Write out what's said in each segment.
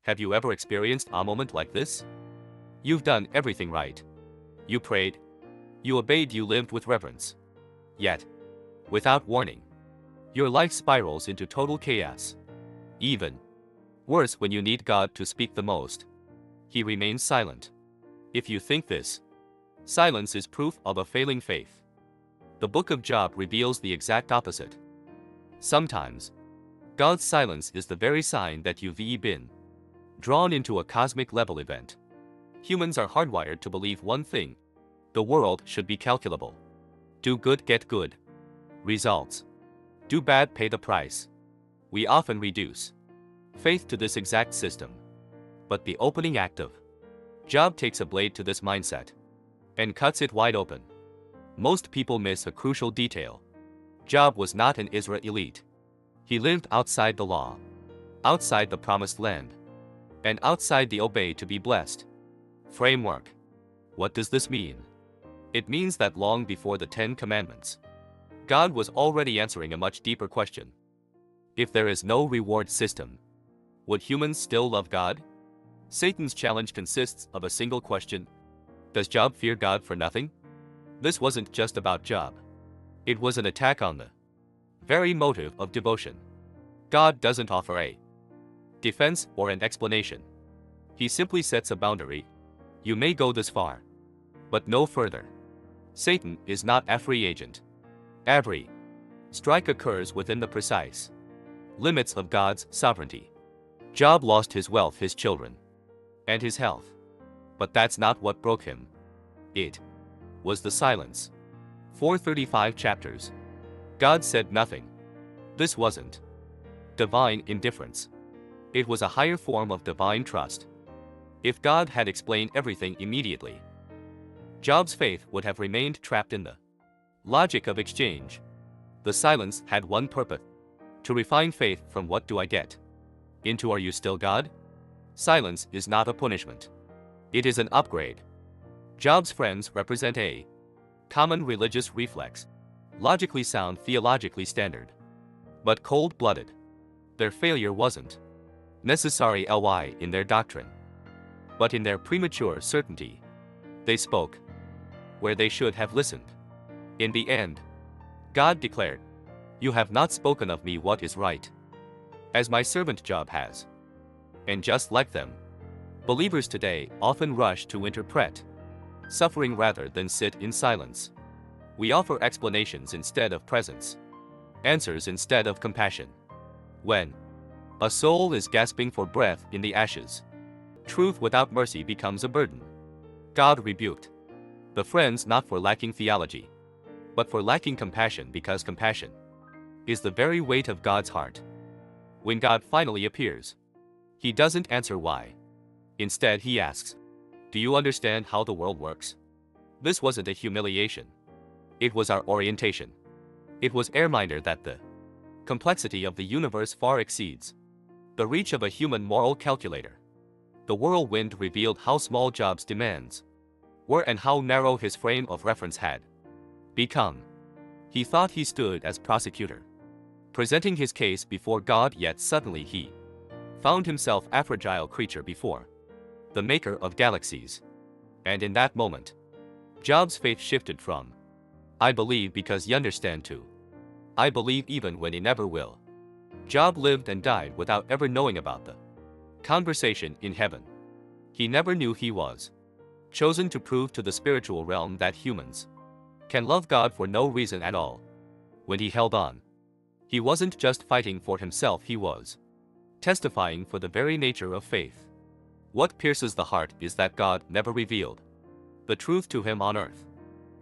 Have you ever experienced a moment like this? You've done everything right. You prayed. You obeyed. You lived with reverence. Yet, without warning, your life spirals into total chaos. Even worse, when you need God to speak the most, He remains silent. If you think this, silence is proof of a failing faith. The book of Job reveals the exact opposite. Sometimes, God's silence is the very sign that you've been drawn into a cosmic level event. Humans are hardwired to believe one thing: the world should be calculable. Do good, get good results. Do bad, pay the price. We often reduce faith to this exact system. But the opening act of Job takes a blade to this mindset and cuts it wide open. Most people miss a crucial detail. Job was not an Israelite. He lived outside the law, outside the promised land, and outside the obey to be blessed framework. What does this mean? It means that long before the 10 Commandments, God was already answering a much deeper question. If there is no reward system, would humans still love God? Satan's challenge consists of a single question: does Job fear God for nothing? This wasn't just about Job. It was an attack on the very motive of devotion. God doesn't offer a defense or an explanation. He simply sets a boundary. You may go this far, but no further. Satan is not a free agent. Every strike occurs within the precise limits of God's sovereignty. Job lost his wealth, his children, and his health. But that's not what broke him. It was the silence. For 35 chapters, God said nothing. This wasn't divine indifference. It was a higher form of divine trust. If God had explained everything immediately, Job's faith would have remained trapped in the logic of exchange. The silence had one purpose: to refine faith from "what do I get?" into "are you still God?" Silence is not a punishment. It is an upgrade. Job's friends represent a common religious reflex, logically sound, theologically standard, but cold-blooded. Their failure wasn't necessary in their doctrine, but in their premature certainty. They spoke where they should have listened. In the end, God declared, "You have not spoken of me what is right, as my servant Job has." And just like them, believers today often rush to interpret suffering rather than sit in silence. We offer explanations instead of presence, answers instead of compassion. When a soul is gasping for breath in the ashes, truth without mercy becomes a burden. God rebuked the friends not for lacking theology, but for lacking compassion, because compassion is the very weight of God's heart. When God finally appears, He doesn't answer why. Instead, He asks, "Do you understand how the world works?" This wasn't a humiliation. It was our orientation. It was a reminder that the complexity of the universe far exceeds the reach of a human moral calculator. The whirlwind revealed how small Job's demands were and how narrow his frame of reference had become. He thought he stood as prosecutor, presenting his case before God, yet suddenly he found himself a fragile creature before the maker of galaxies. And in that moment, Job's faith shifted from "I believe because you understand" to "I believe even when he never will." Job lived and died without ever knowing about the conversation in heaven. He never knew he was chosen to prove to the spiritual realm that humans can love God for no reason at all. When he held on, he wasn't just fighting for himself, he was testifying for the very nature of faith. What pierces the heart is that God never revealed the truth to him on earth.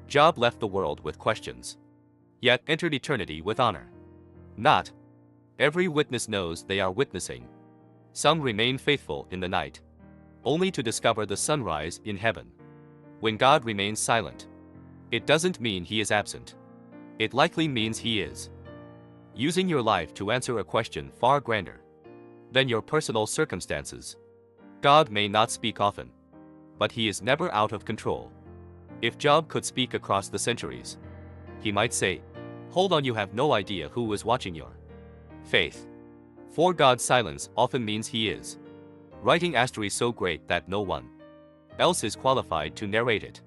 Job left the world with questions, yet entered eternity with honor. Not every witness knows they are witnessing. Some remain faithful in the night, only to discover the sunrise in heaven. When God remains silent, it doesn't mean He is absent. It likely means He is using your life to answer a question far grander than your personal circumstances. God may not speak often, but He is never out of control. If Job could speak across the centuries, he might say, "Hold on, you have no idea who is watching your faith." For God's silence often means He is writing a story so great that no one else is qualified to narrate it.